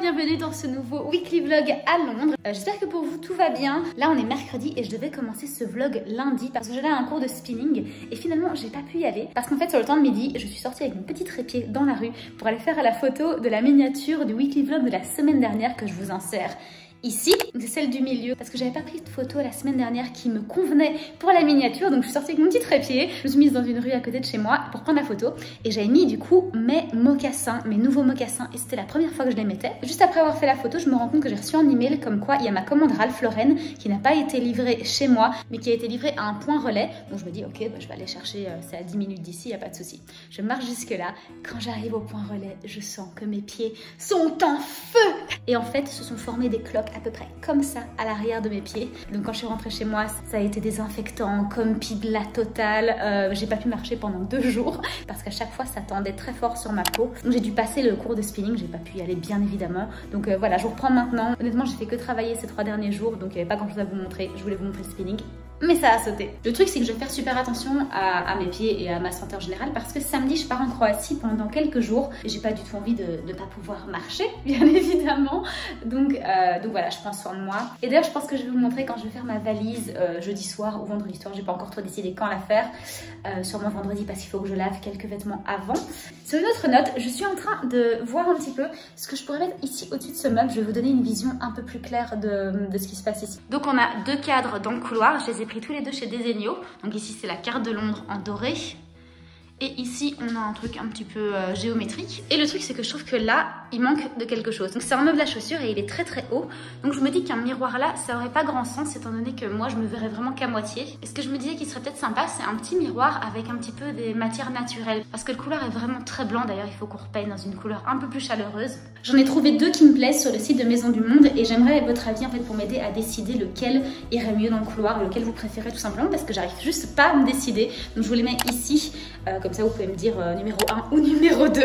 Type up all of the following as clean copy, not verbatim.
bienvenue dans ce nouveau weekly vlog à Londres. J'espère que pour vous tout va bien. Là on est mercredi et je devais commencer ce vlog lundi parce que j'allais à un cours de spinning et finalement j'ai pas pu y aller parce qu'en fait sur le temps de midi je suis sortie avec mon petit trépied dans la rue pour aller faire la photo de la miniature du weekly vlog de la semaine dernière que je vous insère ici. C'est celle du milieu parce que j'avais pas pris de photo la semaine dernière qui me convenait pour la miniature, donc je suis sortie avec mon petit trépied, je me suis mise dans une rue à côté de chez moi pour prendre la photo et j'avais mis du coup mes mocassins, mes nouveaux mocassins, et c'était la première fois que je les mettais. Juste après avoir fait la photo, je me rends compte que j'ai reçu un email comme quoi il y a ma commande Ralph Lauren qui n'a pas été livrée chez moi mais qui a été livrée à un point relais, donc je me dis ok bah, je vais aller chercher, c'est à 10 minutes d'ici, il n'y a pas de souci. Je marche jusque là, quand j'arrive au point relais je sens que mes pieds sont en feu et en fait se sont formés des cloques à peu près comme ça à l'arrière de mes pieds. Donc quand je suis rentrée chez moi, ça a été désinfectant, comme pis de la totale. J'ai pas pu marcher pendant 2 jours parce qu'à chaque fois ça tendait très fort sur ma peau. Donc j'ai dû passer le cours de spinning, j'ai pas pu y aller bien évidemment. Donc voilà, je vous reprends maintenant. Honnêtement, j'ai fait que travailler ces 3 derniers jours, donc il n'y avait pas grand chose à vous montrer. Je voulais vous montrer le spinning, mais ça a sauté. Le truc c'est que je vais faire super attention à mes pieds et à ma santé en général parce que samedi je pars en Croatie pendant quelques jours et j'ai pas du tout envie de ne pas pouvoir marcher bien évidemment, donc voilà, je prends soin de moi. Et d'ailleurs je pense que je vais vous montrer quand je vais faire ma valise jeudi soir ou vendredi soir, j'ai pas encore trop décidé quand la faire, sûrement vendredi parce qu'il faut que je lave quelques vêtements avant. Sur une autre note, je suis en train de voir un petit peu ce que je pourrais mettre ici au-dessus de ce meuble. Je vais vous donner une vision un peu plus claire de ce qui se passe ici. Donc on a 2 cadres dans le couloir, je les ai pris tous les 2 chez Desenio. Donc ici c'est la carte de Londres en doré. Et ici on a un truc un petit peu géométrique. Et le truc c'est que je trouve que là il manque de quelque chose. Donc c'est un meuble à chaussures et il est très très haut. Donc je me dis qu'un miroir là ça aurait pas grand sens étant donné que moi je me verrais vraiment qu'à moitié. Et ce que je me disais qui serait peut-être sympa, c'est un petit miroir avec un petit peu des matières naturelles. Parce que le couloir est vraiment très blanc, d'ailleurs il faut qu'on repeigne dans une couleur un peu plus chaleureuse. J'en ai trouvé 2 qui me plaisent sur le site de Maison du Monde et j'aimerais votre avis en fait pour m'aider à décider lequel irait mieux dans le couloir, lequel vous préférez tout simplement parce que j'arrive juste pas à me décider. Donc je vous les mets ici, comme ça vous pouvez me dire numéro 1 ou numéro 2,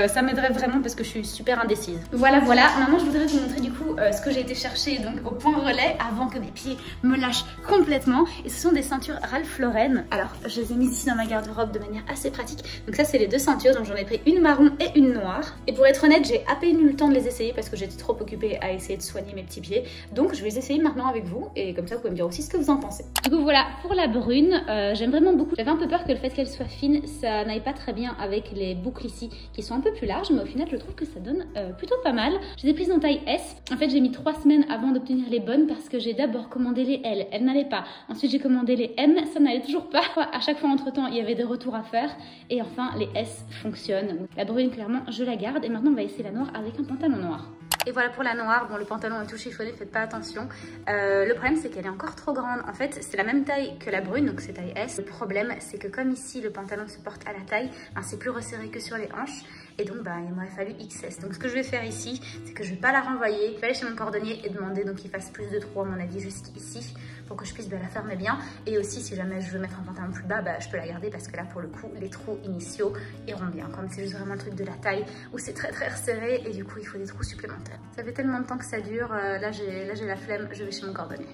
ça m'aiderait vraiment parce que je suis super indécise. Voilà, maintenant je voudrais vous montrer du coup ce que j'ai été chercher donc au point relais avant que mes pieds me lâchent complètement. Et ce sont des ceintures Ralph Lauren. Alors je les ai mises ici dans ma garde-robe de manière assez pratique. Donc ça c'est les 2 ceintures, donc j'en ai pris une marron et une noire. Et pour être honnête, j'ai à peine eu le temps de les essayer parce que j'étais trop occupée à essayer de soigner mes petits pieds. Donc je vais les essayer maintenant avec vous et comme ça vous pouvez me dire aussi ce que vous en pensez. Du coup voilà, pour la brune, j'aime vraiment beaucoup. J'avais un peu peur que le fait qu'elle soit fine, ça n'aille pas très bien avec les boucles ici qui sont un peu plus larges, mais au final je trouve que ça donne plutôt pas mal. Je les ai prises en taille S. En fait j'ai mis 3 semaines avant d'obtenir les bonnes parce que j'ai d'abord commandé les L, elles n'allaient pas. Ensuite j'ai commandé les M, ça n'allait toujours pas. À chaque fois entre temps il y avait des retours à faire et enfin les S fonctionnent. La brune clairement je la garde et maintenant on va essayer la noire avec un pantalon noir. Et voilà pour la noire, bon le pantalon est tout chiffonné, faites pas attention. Le problème c'est qu'elle est encore trop grande. En fait c'est la même taille que la brune, donc c'est taille S. Le problème c'est que comme ici le pantalon se porte à la taille, ben, c'est plus resserré que sur les hanches. Et donc bah, il m'aurait fallu XS. Donc ce que je vais faire ici, c'est que je vais pas la renvoyer. Je vais aller chez mon cordonnier et demander donc qu'il fasse plus de trous à mon avis jusqu'ici pour que je puisse la fermer bien. Et aussi si jamais je veux mettre un pantalon plus bas, bah, je peux la garder parce que là pour le coup les trous initiaux iront bien. Comme c'est juste vraiment le truc de la taille où c'est très très resserré et du coup il faut des trous supplémentaires. Ça fait tellement de temps que ça dure, là j'ai la flemme, je vais chez mon cordonnier.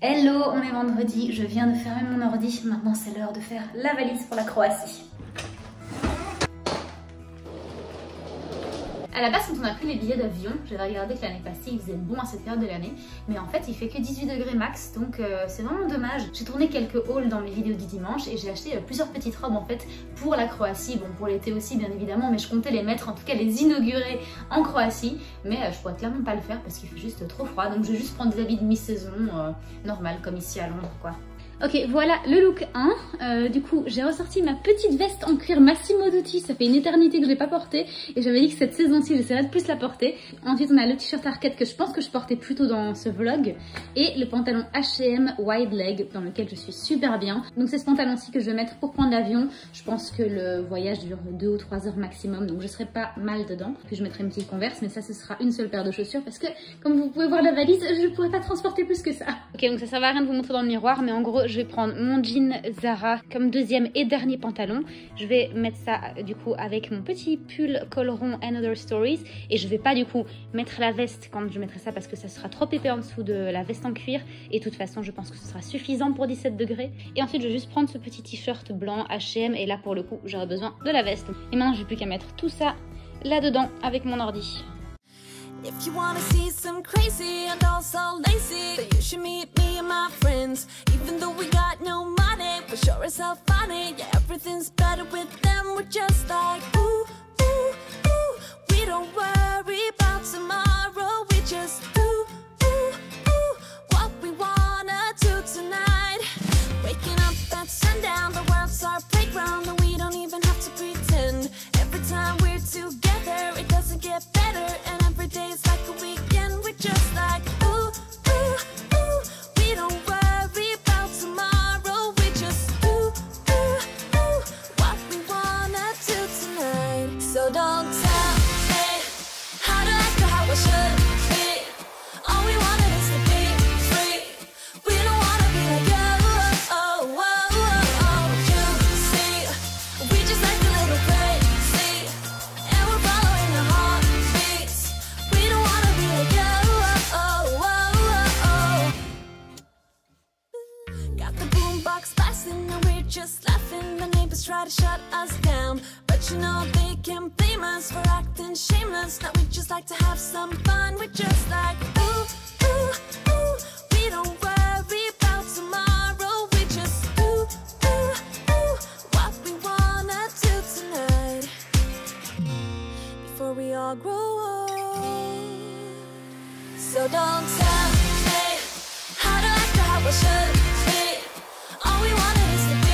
Hello, on est vendredi, je viens de fermer mon ordi, maintenant c'est l'heure de faire la valise pour la Croatie. À la base, quand on a pris les billets d'avion, j'avais regardé que l'année passée il faisait bon à cette période de l'année, mais en fait il fait que 18 degrés max, donc c'est vraiment dommage. J'ai tourné quelques hauls dans mes vidéos du dimanche et j'ai acheté plusieurs petites robes en fait pour la Croatie, bon pour l'été aussi bien évidemment, mais je comptais les mettre, en tout cas les inaugurer en Croatie, mais je pourrais clairement pas le faire parce qu'il fait juste trop froid, donc je vais juste prendre des habits de mi-saison normal comme ici à Londres quoi. Ok, voilà le look 1. Du coup, j'ai ressorti ma petite veste en cuir Massimo Dutti. Ça fait une éternité que je l'ai pas portée. Et j'avais dit que cette saison-ci, j'essaierais de plus la porter. Ensuite, on a le t-shirt Arcade que je pense que je portais plutôt dans ce vlog. Et le pantalon H&M wide leg dans lequel je suis super bien. Donc c'est ce pantalon-ci que je vais mettre pour prendre l'avion. Je pense que le voyage dure 2 ou 3 heures maximum. Donc je serai pas mal dedans. Puis je mettrai une petite Converse. Mais ça, ce sera une seule paire de chaussures. Parce que, comme vous pouvez voir la valise, je pourrais pas transporter plus que ça. Ok, donc ça sert à rien de vous montrer dans le miroir. Mais en gros, je vais prendre mon jean Zara comme deuxième et dernier pantalon. Je vais mettre ça du coup avec mon petit pull col rond Another Stories et je vais pas du coup mettre la veste quand je mettrai ça parce que ça sera trop épais en dessous de la veste en cuir et de toute façon je pense que ce sera suffisant pour 17 degrés. Et ensuite je vais juste prendre ce petit t-shirt blanc H&M et là pour le coup j'aurai besoin de la veste. Et maintenant j'ai plus qu'à mettre tout ça là-dedans avec mon ordi. If you wanna see some crazy and also lazy, then you should meet me and my friends. Even though we got no money, for sure it's so funny. Yeah, everything's better with them. We're just like ooh, ooh, ooh. We don't worry about tomorrow. We just ooh, ooh, ooh. What we wanna do tonight. Waking up at sundown, the world's our playground, and we don't even have to pretend. Every time we're together, it doesn't get better, and every day's like a weekend. We're just like ooh, ooh, ooh. We don't worry about tomorrow. We just ooh, ooh, ooh. What we wanna do tonight. So don't tell me how to act or how I should be. All we wanted is to be free. We don't wanna be like you. Just laughing, the neighbors try to shut us down, but you know they can't blame us for acting shameless. Now we just like to have some fun. We're just like ooh, ooh, ooh. We don't worry about tomorrow. We just ooh, ooh, ooh. What we wanna do tonight before we all grow old. So don't tell me how to act or how I should be. All we wanted is to be.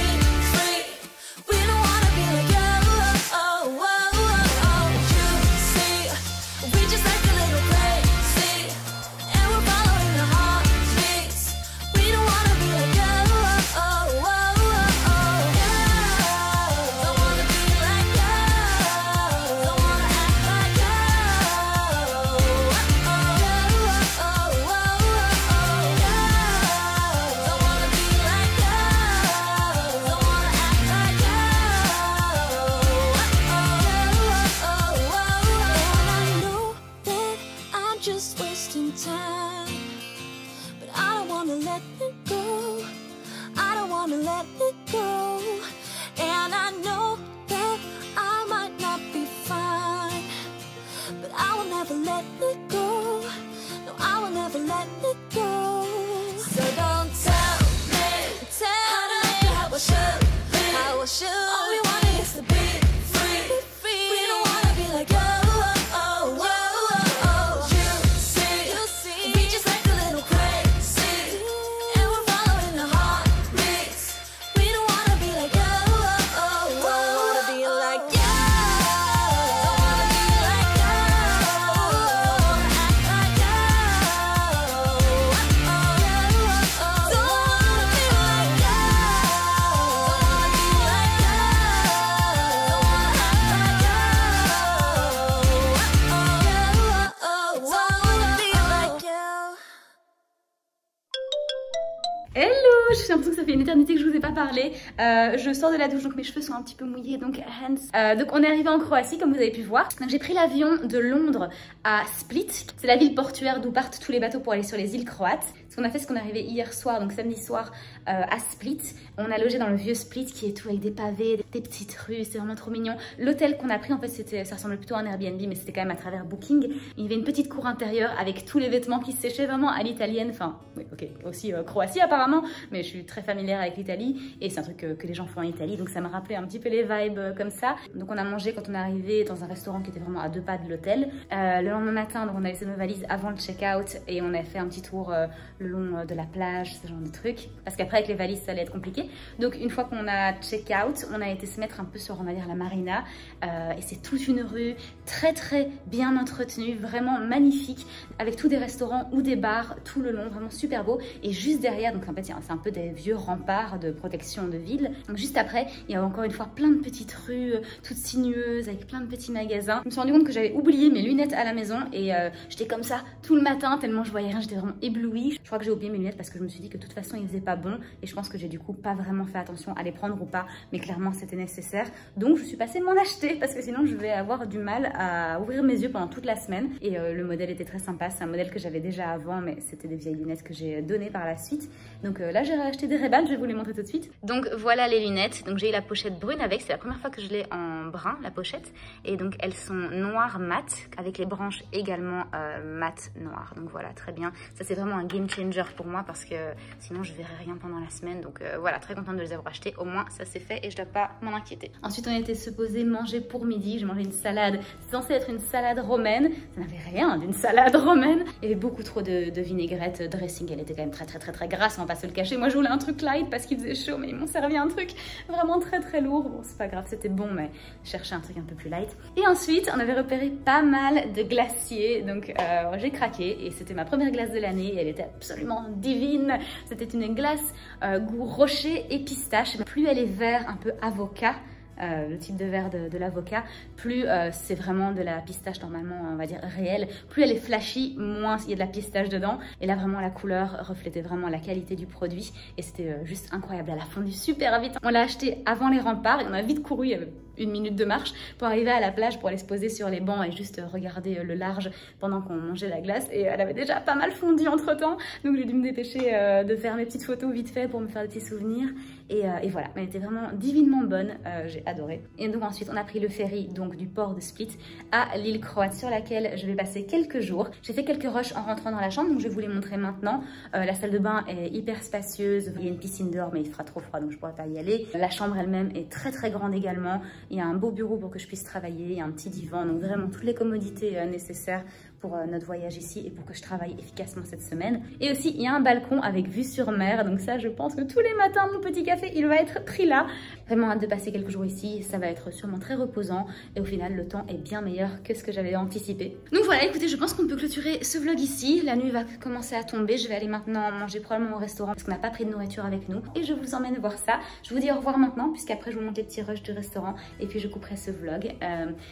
J'ai l'impression que ça fait une éternité que je vous ai pas parlé. Je sors de la douche, donc mes cheveux sont un petit peu mouillés, donc hands. Donc on est arrivé en Croatie, comme vous avez pu voir. Donc j'ai pris l'avion de Londres à Split. C'est la ville portuaire d'où partent tous les bateaux pour aller sur les îles croates. Ce qu'on a fait, c'est qu'on est arrivé hier soir, donc samedi soir, à Split. On a logé dans le vieux Split qui est tout avec des pavés, des petites rues, c'est vraiment trop mignon. L'hôtel qu'on a pris, en fait, ça ressemblait plutôt à un Airbnb, mais c'était quand même à travers Booking. Il y avait une petite cour intérieure avec tous les vêtements qui séchaient vraiment à l'italienne. Enfin, oui, ok, aussi Croatie apparemment, mais je suis très familière avec l'Italie et c'est un truc que les gens font en Italie, donc ça m'a rappelé un petit peu les vibes comme ça. Donc on a mangé quand on est arrivé dans un restaurant qui était vraiment à 2 pas de l'hôtel. Le lendemain matin, donc on a laissé nos valises avant le check-out et on a fait un petit tour le long de la plage, ce genre de trucs, parce qu'après avec les valises ça allait être compliqué. Donc une fois qu'on a check-out, on a été se mettre un peu sur, on va dire, la marina, et c'est toute une rue très bien entretenue, vraiment magnifique, avec tous des restaurants ou des bars tout le long, vraiment super beau. Et juste derrière, donc en fait c'est un peu des vieux remparts de protection de ville. Donc juste après, il y a encore une fois plein de petites rues toutes sinueuses avec plein de petits magasins. Je me suis rendu compte que j'avais oublié mes lunettes à la maison et j'étais comme ça tout le matin tellement je voyais rien, j'étais vraiment éblouie. Je crois crois que j'ai oublié mes lunettes parce que je me suis dit que de toute façon il faisait pas bon et je pense que j'ai du coup pas vraiment fait attention à les prendre ou pas, mais clairement c'était nécessaire. Donc je suis passée m'en acheter parce que sinon je vais avoir du mal à ouvrir mes yeux pendant toute la semaine. Et le modèle était très sympa, c'est un modèle que j'avais déjà avant, mais c'était des vieilles lunettes que j'ai données par la suite. Donc là j'ai racheté des Ray-Ban, je vais vous les montrer tout de suite. Donc voilà les lunettes, donc j'ai eu la pochette brune avec, c'est la première fois que je l'ai en brun la pochette. Et donc elles sont noires mat avec les branches également mat noires. Donc voilà, très bien. Ça c'est vraiment un game changer pour moi parce que sinon je verrai rien pendant la semaine. Donc voilà, très contente de les avoir achetées. Au moins ça c'est fait et je dois pas m'en inquiéter. Ensuite on était supposé manger pour midi. J'ai mangé une salade, c'est censé être une salade romaine. Ça n'avait rien d'une salade romaine. Il y avait beaucoup trop de vinaigrette dressing. Elle était quand même très grasse, on va pas se le cacher. Moi je voulais un truc light parce qu'il faisait chaud, mais ils m'ont servi un truc vraiment très lourd. Bon c'est pas grave, c'était bon, mais je cherchais un truc un peu plus light. Et ensuite on avait repéré pas mal de glaciers. Donc j'ai craqué et c'était ma première glace de l'année. Elle était absolument divine. C'était une glace goût rocher et pistache. Plus elle est vert, un peu avocat, le type de verre de l'avocat, plus c'est vraiment de la pistache normalement on va dire réelle, plus elle est flashy, moins il y a de la pistache dedans. Et là vraiment la couleur reflétait vraiment la qualité du produit et c'était juste incroyable. Elle a fondu super vite. On l'a acheté avant les remparts et on a vite couru, il y avait 1 minute de marche pour arriver à la plage pour aller se poser sur les bancs et juste regarder le large pendant qu'on mangeait la glace. Et elle avait déjà pas mal fondu entre temps, donc j'ai dû me dépêcher de faire mes petites photos vite fait pour me faire des petits souvenirs. Et voilà, elle était vraiment divinement bonne, j'ai adoré. Et donc ensuite on a pris le ferry donc du port de Split à l'île croate sur laquelle je vais passer quelques jours. J'ai fait quelques rushs en rentrant dans la chambre, donc je vais vous les montrer maintenant. La salle de bain est hyper spacieuse, il y a une piscine dehors mais il fera trop froid donc je pourrais pas y aller. La chambre elle-même est très grande également. Il y a un beau bureau pour que je puisse travailler, il y a un petit divan, donc vraiment toutes les commodités nécessaires pour notre voyage ici et pour que je travaille efficacement cette semaine. Et aussi il y a un balcon avec vue sur mer, donc ça je pense que tous les matins mon petit café il va être pris là. Vraiment hâte de passer quelques jours ici, ça va être sûrement très reposant et au final le temps est bien meilleur que ce que j'avais anticipé. Donc voilà, écoutez, je pense qu'on peut clôturer ce vlog ici. La nuit va commencer à tomber, je vais aller maintenant manger probablement au restaurant parce qu'on n'a pas pris de nourriture avec nous et je vous emmène voir ça. Je vous dis au revoir maintenant puisqu'après je vous montre les petits rushs du restaurant et puis je couperai ce vlog.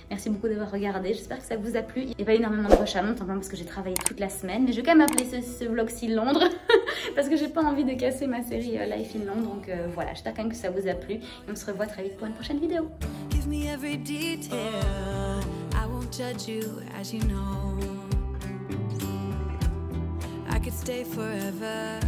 Merci beaucoup d'avoir regardé, j'espère que ça vous a plu. Il n'y a pas énormément de rush à monter parce que j'ai travaillé toute la semaine, mais je vais quand même appeler ce vlog-ci Londres parce que j'ai pas envie de casser ma série Life in Londres. Donc voilà, j'espère quand même que ça vous a plu et on se revoit très vite pour une prochaine vidéo. Give me every detail. I won't judge you, as you know. I could stay forever.